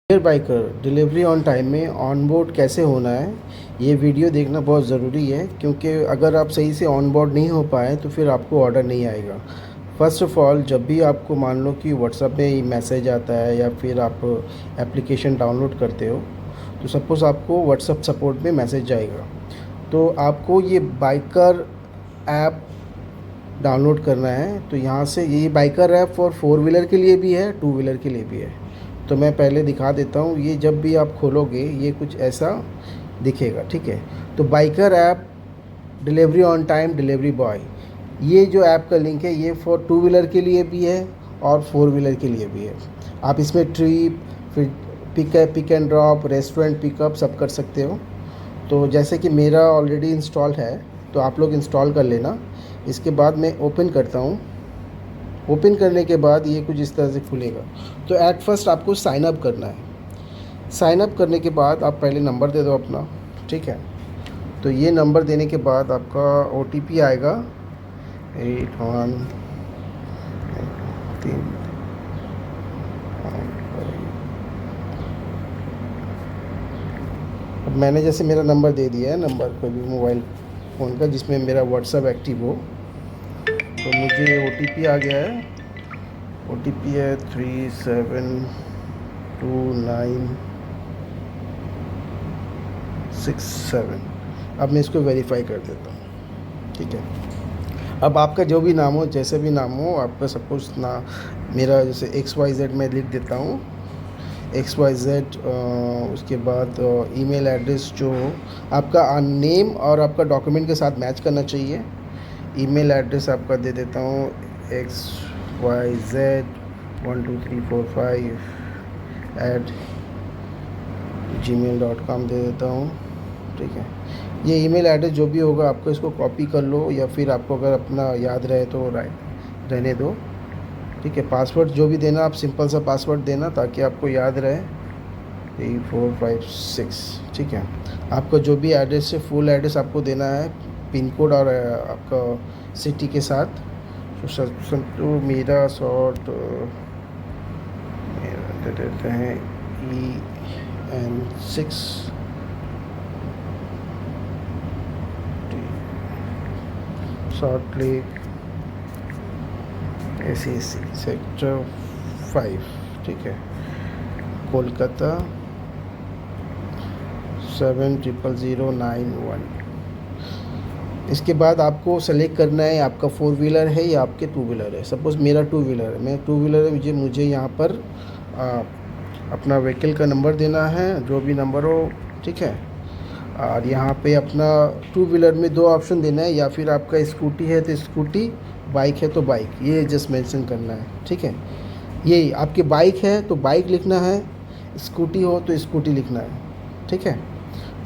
Dear biker, delivery on time में on board कैसे होना है, ये वीडियो देखना बहुत ज़रूरी है क्योंकि अगर आप सही से ऑन बोर्ड नहीं हो पाए तो फिर आपको ऑर्डर नहीं आएगा। फ़र्स्ट ऑफ़ ऑल, जब भी आपको मान लो कि व्हाट्सएप में मैसेज आता है या फिर आप एप्लीकेशन डाउनलोड करते हो, तो सपोज़ आपको व्हाट्सएप सपोर्ट में मैसेज जाएगा, तो आपको ये बाइकर ऐप डाउनलोड करना है। तो यहाँ से ये biker app for four wheeler के लिए भी है, टू व्हीलर के लिए भी है। तो मैं पहले दिखा देता हूँ। ये जब भी आप खोलोगे ये कुछ ऐसा दिखेगा, ठीक है। तो biker app delivery on time delivery boy, ये जो ऐप का लिंक है ये फॉर टू व्हीलर के लिए भी है और फोर व्हीलर के लिए भी है। आप इसमें ट्रिप, फिर pick and drop, restaurant pickup सब कर सकते हो। तो जैसे कि मेरा ऑलरेडी इंस्टॉल है तो आप लोग इंस्टॉल कर लेना। इसके बाद मैं ओपन करता हूँ। ओपन करने के बाद ये कुछ इस तरह से खुलेगा। तो एट फर्स्ट आपको साइन अप करना है। साइन अप करने के बाद आप पहले नंबर दे दो अपना, ठीक है। तो ये नंबर देने के बाद आपका OTP आएगा 81 अब मैंने जैसे मेरा नंबर दे दिया है, नंबर कोई भी मोबाइल फ़ोन का जिसमें मेरा व्हाट्सएप एक्टिव हो, तो मुझे OTP आ गया है। OTP है 372967। अब मैं इसको वेरीफाई कर देता हूँ, ठीक है। अब आपका जो भी नाम हो, जैसे भी नाम हो आपका, सपोज ना मेरा जैसे XYZ मैं लिख देता हूँ, XYZ। उसके बाद ईमेल एड्रेस जो आपका नेम और आपका डॉक्यूमेंट के साथ मैच करना चाहिए। ईमेल एड्रेस आपका दे देता हूँ xyz12345@gmail.com दे देता हूँ, ठीक है। ये ईमेल एड्रेस जो भी होगा आपको इसको कॉपी कर लो, या फिर आपको अगर अपना याद रहे तो रहने दो, ठीक है। पासवर्ड जो भी देना आप सिंपल सा पासवर्ड देना ताकि आपको याद रहे 3456, ठीक है। आपका जो भी एड्रेस है फुल एड्रेस आपको देना है, पिन कोड और आपका सिटी के साथ। तो मेरा शॉर्ट दे देते हैं EN6 short lake SAC sector 5, ठीक है, कोलकाता 700091। इसके बाद आपको सेलेक्ट करना है आपका फोर व्हीलर है या आपके टू व्हीलर है। सपोज़ मेरा टू व्हीलर है, मैं टू व्हीलर है, मुझे यहाँ पर अपना व्हीकल का नंबर देना है, जो भी नंबर हो, ठीक है। और यहाँ पे अपना टू व्हीलर में दो ऑप्शन देना है, या फिर आपका स्कूटी है तो स्कूटी, बाइक है तो बाइक, ये जस्ट मेंशन करना है, ठीक है। यही आपकी बाइक है तो बाइक लिखना है, स्कूटी हो तो स्कूटी लिखना है, ठीक है।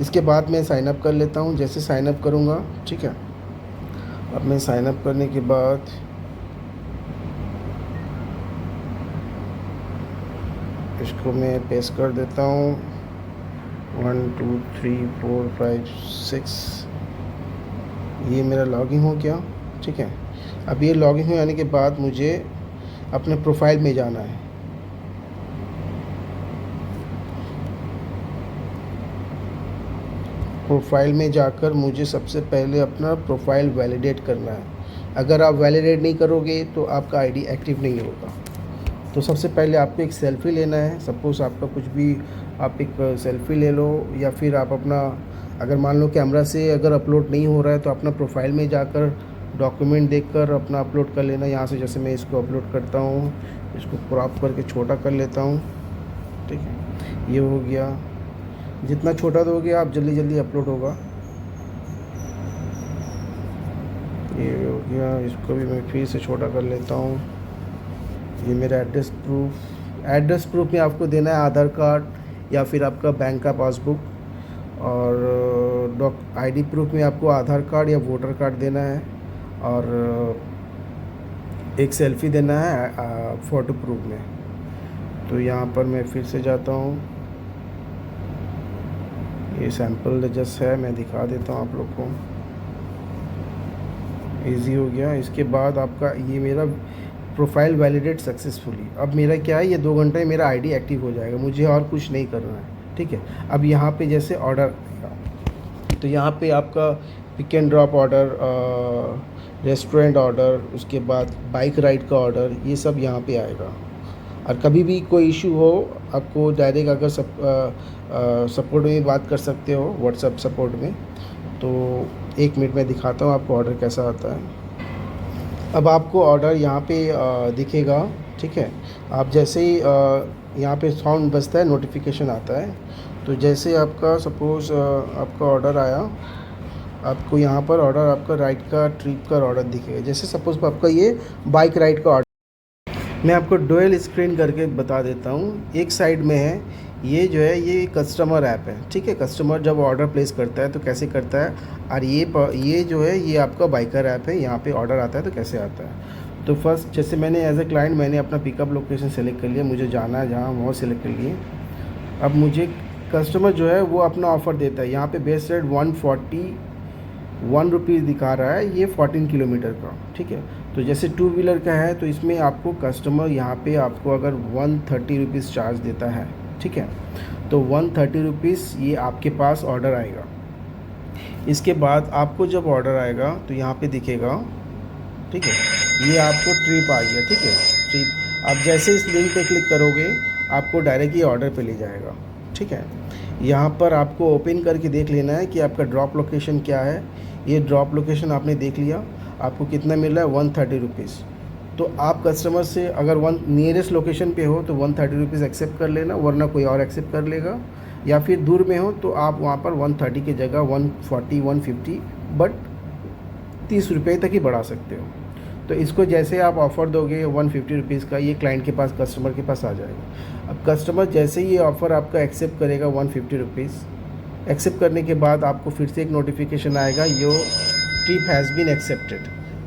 इसके बाद मैं साइन अप कर लेता हूँ। जैसे साइन अप करूँगा, ठीक है। अब मैं साइन अप करने के बाद इसको मैं पेस्ट कर देता हूँ 1 2 3 4 5 6। ये मेरा लॉगिन हो गया, ठीक है। अब ये लॉगिन हो जाने के बाद मुझे अपने प्रोफाइल में जाना है। प्रोफाइल में जाकर मुझे सबसे पहले अपना प्रोफाइल वैलिडेट करना है। अगर आप वैलिडेट नहीं करोगे तो आपका आईडी एक्टिव नहीं होगा। तो सबसे पहले आपको एक सेल्फ़ी लेना है। सपोज़ आपका कुछ भी, आप एक सेल्फ़ी ले लो, या फिर आप अपना, अगर मान लो कैमरा से अगर अपलोड नहीं हो रहा है तो अपना प्रोफाइल में जाकर डॉक्यूमेंट देखकर अपना अपलोड कर लेना। यहाँ से जैसे मैं इसको अपलोड करता हूँ, इसको क्रॉप करके छोटा कर लेता हूँ, ठीक है। ये हो गया। जितना छोटा दोगे आप जल्दी जल्दी अपलोड होगा। ये हो गया। इसको भी मैं फिर से छोटा कर लेता हूँ। ये मेरा एड्रेस प्रूफ में आपको देना है आधार कार्ड या फिर आपका बैंक का पासबुक, और आईडी प्रूफ में आपको आधार कार्ड या वोटर कार्ड देना है, और एक सेल्फ़ी देना है फ़ोटो प्रूफ में। तो यहाँ पर मैं फिर से जाता हूँ। ये सैम्पल जस्ट है, मैं दिखा देता हूँ आप लोग को। इजी हो गया। इसके बाद आपका ये मेरा प्रोफाइल वैलिडेट सक्सेसफुली। अब मेरा क्या है, ये 2 घंटे में मेरा आईडी एक्टिव हो जाएगा, मुझे और कुछ नहीं करना है, ठीक है। अब यहाँ पे जैसे ऑर्डर, तो यहाँ पे आपका pick and drop order, restaurant order, उसके बाद बाइक राइड का ऑर्डर, ये सब यहाँ पे आएगा। और कभी भी कोई इशू हो आपको डायरेक्ट अगर सपोर्ट में बात कर सकते हो, व्हाट्सएप सपोर्ट में। तो 1 मिनट में दिखाता हूँ आपको ऑर्डर कैसा आता है। अब आपको ऑर्डर यहाँ पे दिखेगा, ठीक है। आप जैसे ही यहाँ पे साउंड बजता है, नोटिफिकेशन आता है, तो जैसे आपका सपोज़ आपका ऑर्डर आया, आपको यहाँ पर ऑर्डर आपका राइड का ट्रिप का ऑर्डर दिखेगा। जैसे सपोज़ आपका ये बाइक राइड का ऑर्डर, मैं आपको डुअल स्क्रीन करके बता देता हूँ। एक साइड में है ये जो है, ये कस्टमर ऐप है, ठीक है। कस्टमर जब ऑर्डर प्लेस करता है तो कैसे करता है, और ये जो है ये आपका बाइकर ऐप है, यहाँ पे ऑर्डर आता है तो कैसे आता है। तो फर्स्ट जैसे मैंने एज ए क्लाइंट मैंने अपना पिकअप लोकेशन सेलेक्ट कर लिया, मुझे जाना है जहाँ, वो सेलेक्ट कर लिए। अब मुझे कस्टमर जो है वो अपना ऑफ़र देता है, यहाँ पे बेस्ट रेट 141 रुपीज़ दिखा रहा है, ये 14 किलोमीटर का, ठीक है। तो जैसे 2 व्हीलर का है तो इसमें आपको कस्टमर यहाँ पे आपको अगर 130 रुपीज़ चार्ज देता है, ठीक है। तो 130 रुपीज़ ये आपके पास ऑर्डर आएगा। इसके बाद आपको जब ऑर्डर आएगा तो यहाँ पे दिखेगा, ठीक है, ये आपको ट्रिप आ गया, ठीक है, ट्रिप। आप जैसे इस लिंक पे क्लिक करोगे आपको डायरेक्ट ये ऑर्डर पे ले जाएगा, ठीक है। यहाँ पर आपको ओपन करके देख लेना है कि आपका ड्रॉप लोकेशन क्या है। ये ड्रॉप लोकेशन आपने देख लिया, आपको कितना मिल रहा है, 130 रुपीज़। तो आप कस्टमर से अगर नियरेस्ट लोकेशन पे हो तो 130 रुपीज़ एक्सेप्ट कर लेना, वरना कोई और एक्सेप्ट कर लेगा। या फिर दूर में हो तो आप वहाँ पर 130 की जगह 140 150 बट 30 रुपये तक ही बढ़ा सकते हो। तो इसको जैसे आप ऑफ़र दोगे 150 रुपीज़ का, ये क्लाइंट के पास, कस्टमर के पास आ जाएगा। अब कस्टमर जैसे ही ये ऑफ़र आपका एक्सेप्ट करेगा 150 रुपीज़, एक्सेप्ट करने के बाद आपको फिर से एक नोटिफिकेशन आएगा, your trip has been accepted.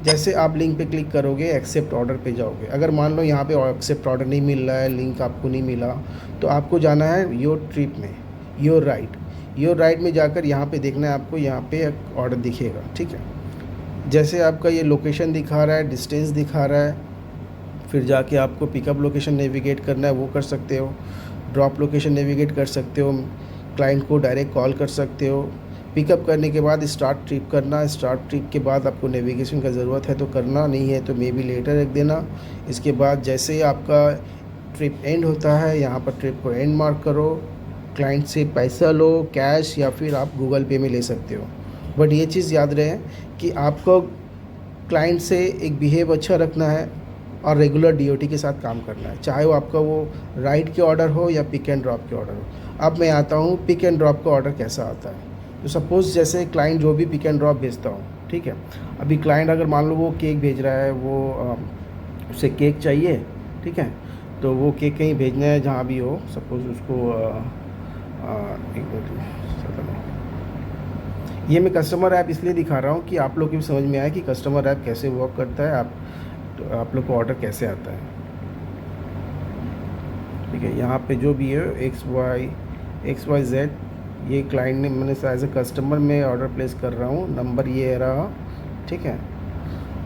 जैसे आप लिंक पे क्लिक करोगे एक्सेप्ट ऑर्डर पे जाओगे। अगर मान लो यहाँ पे एक्सेप्ट ऑर्डर नहीं मिल रहा है, लिंक आपको नहीं मिला, तो आपको जाना है योर ट्रिप में, योर राइड में जाकर यहाँ पे देखना है आपको, यहाँ पे ऑर्डर दिखेगा, ठीक है। जैसे आपका ये लोकेशन दिखा रहा है, डिस्टेंस दिखा रहा है, फिर जाके आपको पिकअप लोकेशन नेविगेट करना है, वो कर सकते हो। ड्रॉप लोकेशन नेविगेट कर सकते हो, क्लाइंट को डायरेक्ट कॉल कर सकते हो। पिकअप करने के बाद स्टार्ट ट्रिप करना, स्टार्ट ट्रिप के बाद आपको नेविगेशन का ज़रूरत है तो करना, नहीं है तो मे बी लेटर रख देना। इसके बाद जैसे ही आपका ट्रिप एंड होता है, यहाँ पर ट्रिप को एंड मार्क करो, क्लाइंट से पैसा लो कैश, या फिर आप गूगल पे में ले सकते हो। बट ये चीज़ याद रहे कि आपको क्लाइंट से एक बिहेव अच्छा रखना है और रेगुलर डीओटी के साथ काम करना है, चाहे वो आपका वो राइड के ऑर्डर हो या पिक एंड ड्रॉप के ऑर्डर हो। अब मैं आता हूँ पिक एंड ड्रॉप का ऑर्डर कैसा आता है। तो सपोज़ जैसे क्लाइंट जो भी पिक एंड ड्रॉप भेजता हूँ, ठीक है। अभी क्लाइंट अगर मान लो वो केक भेज रहा है, वो उसे केक चाहिए, ठीक है। तो वो केक कहीं भेजना है जहाँ भी हो, सपोज़ उसको एक मिनट, ये मैं कस्टमर ऐप इसलिए दिखा रहा हूँ कि आप लोग को समझ में आए कि कस्टमर ऐप कैसे वर्क करता है, आप लोग को ऑर्डर कैसे आता है, ठीक है। यहाँ पे जो भी है XYZ, ये क्लाइंट ने, मैंने एज ए कस्टमर में ऑर्डर प्लेस कर रहा हूँ, नंबर ये रहा, ठीक है।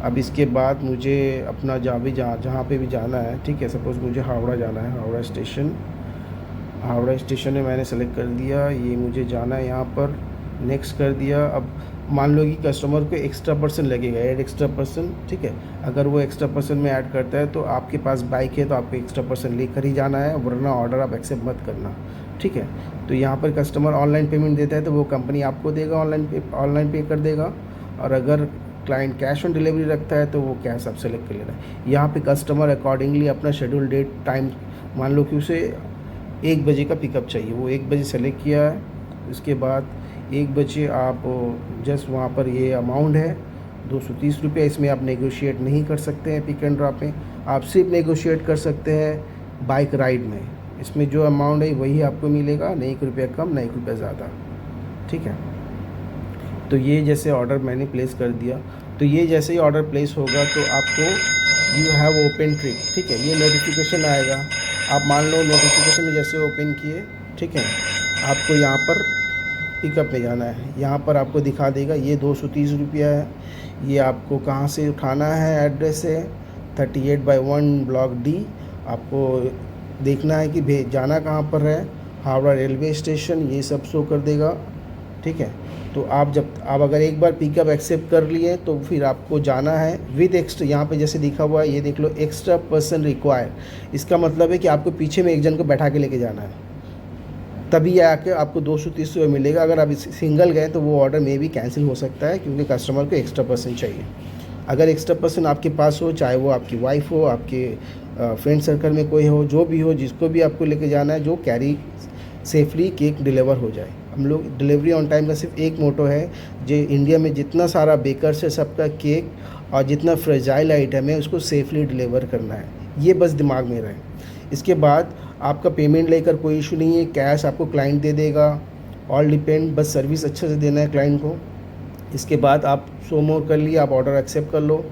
अब इसके बाद मुझे अपना जहाँ पे भी जाना है, ठीक है। सपोज़ मुझे हावड़ा जाना है, हावड़ा स्टेशन में मैंने सेलेक्ट कर दिया, ये मुझे जाना है, यहाँ पर नेक्स्ट कर दिया। अब मान लो कि कस्टमर को एक्स्ट्रा पर्सन लगेगा, ऐड एक्स्ट्रा पर्सन, ठीक है। अगर वो एक्स्ट्रा पर्सन में ऐड करता है तो आपके पास बाइक है तो आपको एक्स्ट्रा पर्सन लेकर ही जाना है, वरना ऑर्डर आप एक्सेप्ट मत करना, ठीक है। तो यहाँ पर कस्टमर ऑनलाइन पेमेंट देता है तो वो कंपनी आपको देगा, ऑनलाइन पे कर देगा। और अगर क्लाइंट कैश ऑन डिलीवरी रखता है तो वो कैश आप सेलेक्ट कर लेना है। यहाँ पे कस्टमर अकॉर्डिंगली अपना शेड्यूल डेट टाइम, मान लो कि उसे 1 बजे का पिकअप चाहिए, वो 1 बजे सेलेक्ट किया है। उसके बाद 1 बजे आप जस्ट वहाँ पर ये अमाउंट है 230 रुपये, इसमें आप नेगोशिएट नहीं कर सकते हैं पिक एंड ड्रॉप में, आप सिर्फ नेगोशिएट कर सकते हैं बाइक राइड में। इसमें जो अमाउंट है वही आपको मिलेगा, न 1 रुपया कम न 1 रुपया ज़्यादा, ठीक है। तो ये जैसे ऑर्डर मैंने प्लेस कर दिया, तो ये जैसे ही ऑर्डर प्लेस होगा तो आपको यू हैव ओपन ट्रिप, ठीक है, ये नोटिफिकेशन आएगा। आप मान लो नोटिफिकेशन में जैसे ओपन किए, ठीक है, आपको यहाँ पर पिकअप में जाना है, यहाँ पर आपको दिखा देगा ये 230 रुपया है, ये आपको कहाँ से उठाना है, एड्रेस है, 38/1 ब्लॉक डी। आपको देखना है कि जाना कहाँ पर है, हावड़ा रेलवे स्टेशन, ये सब शो कर देगा। ठीक है, तो आप अगर एक बार पिकअप एक्सेप्ट कर लिए तो फिर आपको जाना है विद एक्स्ट्रा, यहाँ पे जैसे लिखा हुआ है ये देख लो, एक्स्ट्रा पर्सन रिक्वायर। इसका मतलब है कि आपको पीछे में एक जन को बैठा के लेके जाना है, तभी आके आपको 230 रुपये मिलेगा। अगर आप सिंगल गए तो वो ऑर्डर में भी कैंसिल हो सकता है, क्योंकि कस्टमर को एक्स्ट्रा पर्सन चाहिए। अगर एक्स्ट्रा पर्सन आपके पास हो, चाहे वो आपकी वाइफ हो, आपके फ्रेंड सर्कल में कोई हो, जो भी हो, जिसको भी आपको लेके जाना है, जो कैरी सेफली केक डिलीवर हो जाए। हम लोग डिलीवरी ऑन टाइम का सिर्फ एक मोटो है, जो इंडिया में जितना सारा बेकर्स है सबका केक और जितना फ्रेजाइल आइटम है उसको सेफली डिलीवर करना है, ये बस दिमाग में रहे। इसके बाद आपका पेमेंट लेकर कोई इशू नहीं है, कैश आपको क्लाइंट दे देगा, ऑल डिपेंड, बस सर्विस अच्छे से देना है क्लाइंट को। इसके बाद आप शो मोर कर लिए, आप ऑर्डर एक्सेप्ट कर लो।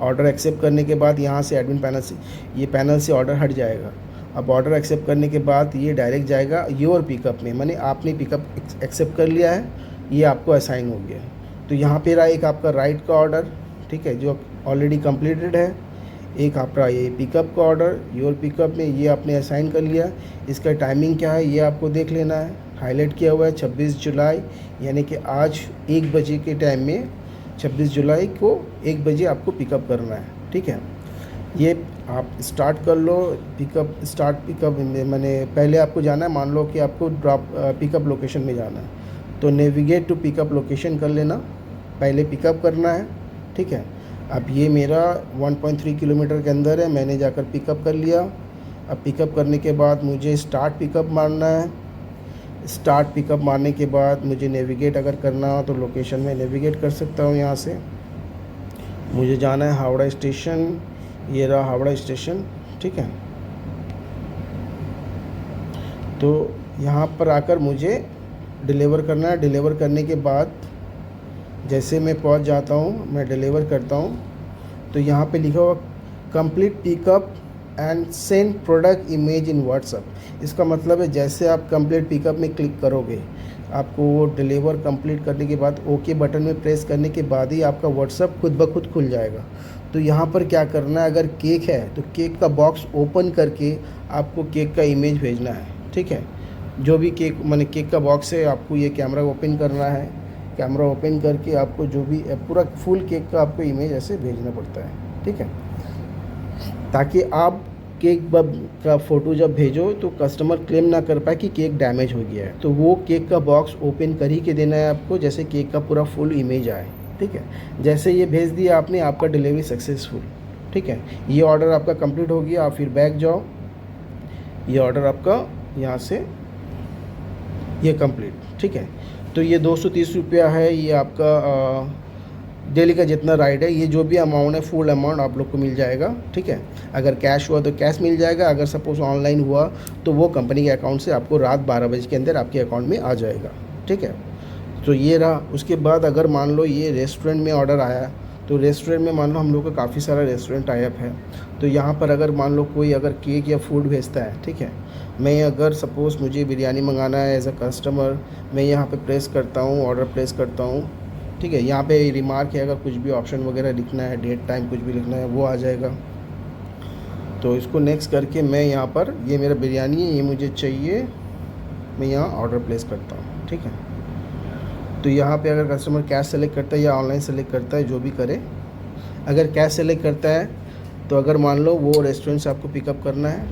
ऑर्डर एक्सेप्ट करने के बाद यहाँ से एडमिन पैनल से, ये पैनल से ऑर्डर हट जाएगा। अब ऑर्डर एक्सेप्ट करने के बाद ये डायरेक्ट जाएगा योर पिकअप में, माने आपने पिकअप एक्सेप्ट कर लिया है, ये आपको असाइन हो गया है। तो यहाँ पे रहा एक आपका राइट का ऑर्डर, ठीक है, जो ऑलरेडी कंप्लीटेड है। एक आपका ये पिकअप का ऑर्डर योर पिकअप में, ये आपने असाइन कर लिया। इसका टाइमिंग क्या है ये आपको देख लेना है, हाईलाइट किया हुआ है 26 जुलाई, यानी कि आज 1 बजे के टाइम में 26 जुलाई को 1 बजे आपको पिकअप करना है। ठीक है, ये आप स्टार्ट कर लो पिकअप में, मैंने पहले आपको जाना है, मान लो कि आपको पिकअप लोकेशन में जाना है तो नेविगेट टू पिकअप लोकेशन कर लेना, पहले पिकअप करना है। ठीक है, अब ये मेरा 1.3 किलोमीटर के अंदर है, मैंने जाकर पिकअप कर लिया। अब पिकअप करने के बाद मुझे स्टार्ट पिकअप मारना है। स्टार्ट पिकअप मारने के बाद मुझे नेविगेट अगर करना हो तो लोकेशन में नेविगेट कर सकता हूँ। यहाँ से मुझे जाना है हावड़ा स्टेशन, ये रहा हावड़ा स्टेशन। ठीक है, तो यहाँ पर आकर मुझे डिलीवर करना है। डिलीवर करने के बाद जैसे मैं पहुँच जाता हूँ, मैं डिलीवर करता हूँ, तो यहाँ पे लिखा हुआ complete pickup and send product image in WhatsApp. इसका मतलब है जैसे आप कंप्लीट पिकअप में क्लिक करोगे, आपको वो डिलीवर कंप्लीट करने के बाद ओके बटन में प्रेस करने के बाद ही आपका व्हाट्सअप खुद ब खुद खुल जाएगा। तो यहाँ पर क्या करना है, अगर केक है तो केक का बॉक्स ओपन करके आपको केक का इमेज भेजना है। ठीक है, जो भी केक माने केक का बॉक्स है, आपको ये कैमरा ओपन करना है। कैमरा ओपन करके आपको जो भी पूरा फुल केक का आपको इमेज ऐसे भेजना पड़ता है। ठीक है, ताकि आप केक का फ़ोटो जब भेजो तो कस्टमर क्लेम ना कर पाए कि केक डैमेज हो गया है। तो वो केक का बॉक्स ओपन कर ही के देना है आपको, जैसे केक का पूरा फुल इमेज आए। ठीक है, जैसे ये भेज दिया आपने, आपका डिलीवरी सक्सेसफुल। ठीक है, ये ऑर्डर आपका कंप्लीट हो गया। आप फिर बैक जाओ, ये ऑर्डर आपका यहाँ से ये कंप्लीट। ठीक है, तो ये 230 रुपया है, ये आपका डेली का जितना राइड है, ये जो भी अमाउंट है फुल अमाउंट आप लोग को मिल जाएगा। ठीक है, अगर कैश हुआ तो कैश मिल जाएगा, अगर सपोज़ ऑनलाइन हुआ तो वो कंपनी के अकाउंट से आपको रात 12 बजे के अंदर आपके अकाउंट में आ जाएगा। ठीक है, तो ये रहा। उसके बाद अगर मान लो ये रेस्टोरेंट में ऑर्डर आया, तो रेस्टोरेंट में मान लो हम लोग का काफ़ी सारा रेस्टोरेंट टाइप है, तो यहाँ पर अगर मान लो कोई अगर केक या फूड भेजता है, ठीक है, मैं अगर सपोज़ मुझे बिरयानी मंगाना है एज अ कस्टमर, मैं यहाँ पे प्रेस करता हूँ, ऑर्डर प्लेस करता हूँ। ठीक है, यहाँ पे रिमार्क है, अगर कुछ भी ऑप्शन वगैरह लिखना है, डेट टाइम कुछ भी लिखना है वो आ जाएगा। तो इसको नेक्स्ट करके मैं यहाँ पर, ये मेरा बिरयानी है, ये मुझे चाहिए, मैं यहाँ ऑर्डर प्लेस करता हूँ। ठीक है, तो यहाँ पे अगर कस्टमर कैश सेलेक्ट करता है या ऑनलाइन सेलेक्ट करता है, जो भी करे, अगर कैश सेलेक्ट करता है तो अगर मान लो वो रेस्टोरेंट से आपको पिकअप करना है,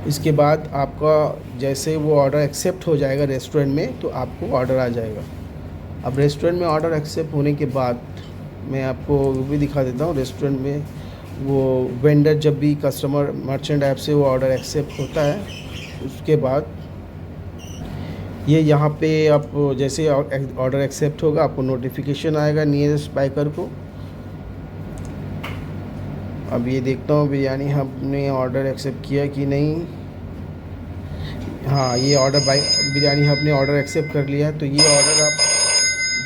इसके बाद आपका जैसे वो ऑर्डर एक्सेप्ट हो जाएगा रेस्टोरेंट में तो आपको ऑर्डर आ जाएगा। अब रेस्टोरेंट में ऑर्डर एक्सेप्ट होने के बाद मैं आपको वो भी दिखा देता हूँ। रेस्टोरेंट में वो वेंडर जब भी कस्टमर मर्चेंट ऐप से वो ऑर्डर एक्सेप्ट होता है, उसके बाद ये यहाँ पे आप जैसे ऑर्डर एक्सेप्ट होगा आपको नोटिफिकेशन आएगा नियरेस्ट बाइकर को। अब ये देखता हूँ बिरयानी हमने ऑर्डर एक्सेप्ट किया कि नहीं। हाँ, ये ऑर्डर बिरयानी हब ने ऑर्डर एक्सेप्ट कर लिया है, तो ये ऑर्डर आप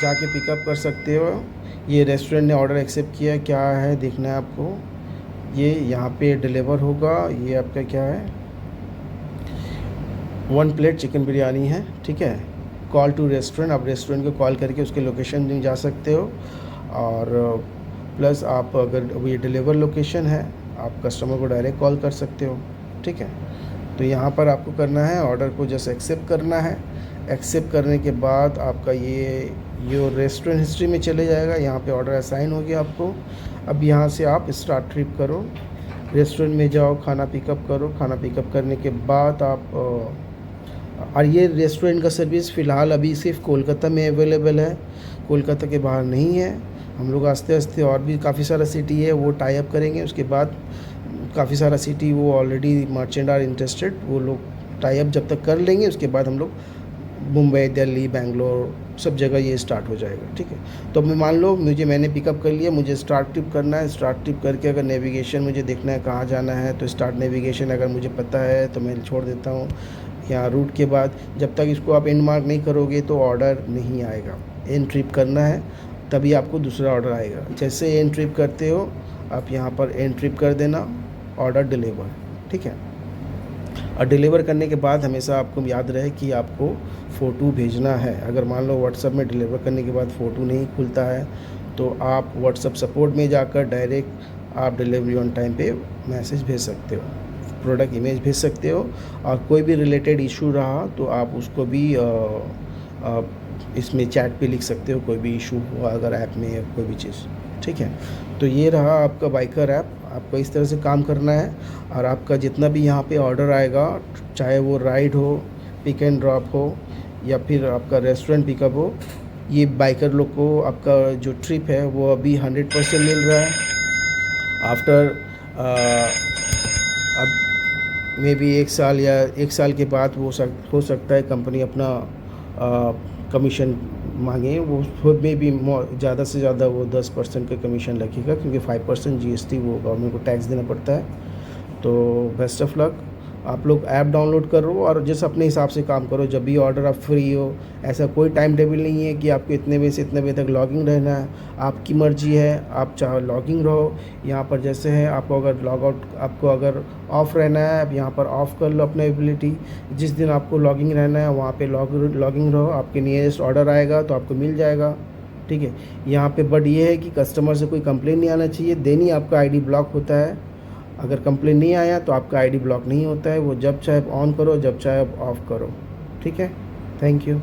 जाके पिकअप कर सकते हो। ये रेस्टोरेंट ने ऑर्डर एक्सेप्ट किया, क्या है देखना है आपको। ये यहाँ पे डिलीवर होगा। ये आपका क्या है, 1 प्लेट चिकन बिरयानी है। ठीक है, कॉल टू रेस्टोरेंट, आप रेस्टोरेंट को कॉल करके उसके लोकेशन में जा सकते हो और प्लस आप अगर ये डिलीवर लोकेशन है, आप कस्टमर को डायरेक्ट कॉल कर सकते हो, ठीक है। तो यहाँ पर आपको करना है, ऑर्डर को जस्ट एक्सेप्ट करना है। एक्सेप्ट करने के बाद आपका ये रेस्टोरेंट हिस्ट्री में चले जाएगा। यहाँ पे ऑर्डर असाइन हो गया आपको। अब यहाँ से आप स्टार्ट ट्रिप करो, रेस्टोरेंट में जाओ, खाना पिकअप करो। खाना पिकअप करने के बाद आप और ये रेस्टोरेंट का सर्विस फ़िलहाल अभी सिर्फ कोलकाता में अवेलेबल है, कोलकाता के बाहर नहीं है। हम लोग आस्ते आस्ते और भी काफ़ी सारा सिटी है वो टाई अप करेंगे। उसके बाद काफ़ी सारा सिटी वो ऑलरेडी मर्चेंट आर इंटरेस्टेड, वो लोग टाई अप जब तक कर लेंगे उसके बाद हम लोग मुंबई, दिल्ली, बेंगलोर सब जगह ये स्टार्ट हो जाएगा, ठीक है। तो मैं मान लो मैंने पिकअप कर लिया, मुझे स्टार्ट ट्रिप करना है। स्टार्ट ट्रिप करके अगर नेविगेशन मुझे देखना है कहाँ जाना है, तो स्टार्ट नेविगेशन अगर मुझे पता है तो मैं छोड़ देता हूँ यहाँ रूट के बाद। जब तक इसको आप एंड मार्क नहीं करोगे तो ऑर्डर नहीं आएगा। एंड ट्रिप करना है तभी आपको दूसरा ऑर्डर आएगा। जैसे एंड ट्रिप करते हो आप यहाँ पर एंड ट्रिप कर देना, ऑर्डर डिलीवर, ठीक है। और डिलीवर करने के बाद हमेशा आपको याद रहे कि आपको फ़ोटो भेजना है। अगर मान लो व्हाट्सएप में डिलीवर करने के बाद फ़ोटो नहीं खुलता है तो आप व्हाट्सएप सपोर्ट में जाकर डायरेक्ट आप डिलीवरी ऑन टाइम पे मैसेज भेज सकते हो, प्रोडक्ट इमेज भेज सकते हो। और कोई भी रिलेटेड इशू रहा तो आप उसको भी इसमें चैट पे लिख सकते हो, कोई भी इशू हुआ अगर ऐप में या कोई भी चीज़, ठीक है। तो ये रहा आपका बाइकर ऐप। आपको इस तरह से काम करना है। और आपका जितना भी यहाँ पे ऑर्डर आएगा, चाहे वो राइड हो, पिक एंड ड्रॉप हो या फिर आपका रेस्टोरेंट पिकअप हो, ये बाइकर लोग को आपका जो ट्रिप है वो अभी 100% मिल रहा है। आफ्टर अब मे बी 1 साल या 1 साल के बाद वो हो सकता है कंपनी अपना कमीशन मांगे, वो में भी ज़्यादा से ज़्यादा वो 10% का कमीशन लगेगा, क्योंकि 5% जीएसटी वो गवर्नमेंट को टैक्स देना पड़ता है। तो बेस्ट ऑफ लक। आप लोग ऐप डाउनलोड करो और जिस अपने हिसाब से काम करो। जब भी ऑर्डर आप फ्री हो, ऐसा कोई टाइम टेबल नहीं है कि आपको इतने बजे से इतने बजे तक लॉगिंग रहना है। आपकी मर्ज़ी है, आप चाहे लॉगिंग रहो। यहाँ पर जैसे है, आपको अगर लॉग आउट, आपको अगर ऑफ़ रहना है, आप यहाँ पर ऑफ़ कर लो अपना एबिलिटी। जिस दिन आपको लॉगिंग रहना है वहाँ पे लॉगिंग रहो। आपके नियरेस्ट ऑर्डर आएगा तो आपको मिल जाएगा, ठीक है। यहाँ पे बट ये है कि कस्टमर से कोई कंप्लेन नहीं आना चाहिए, देन ही आपका आईडी ब्लॉक होता है। अगर कंप्लेन नहीं आया तो आपका आईडी ब्लॉक नहीं होता है। वो जब चाहे ऑन करो, जब चाहे ऑफ़ करो, ठीक है। Thank you.